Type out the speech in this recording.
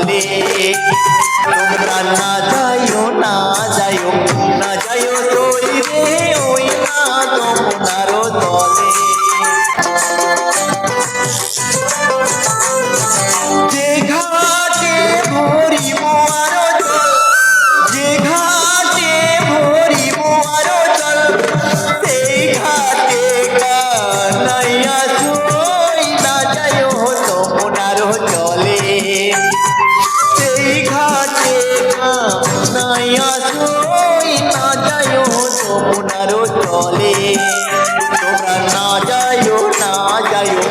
চলে তোমরা না যাইও না যাইও না যাইও তুই রে ওই না তোমারও তলে যে ঘাটে ভরিব আরো জল যে ঘাটে ভরিব আরো জল সেই ঘাটে কানাইয়া সই না যাইও তোমারও চলে সেই ঘাটে কানাইয়া সই না যাইও তোমারও চলে তোমরা না যাইও না যাইও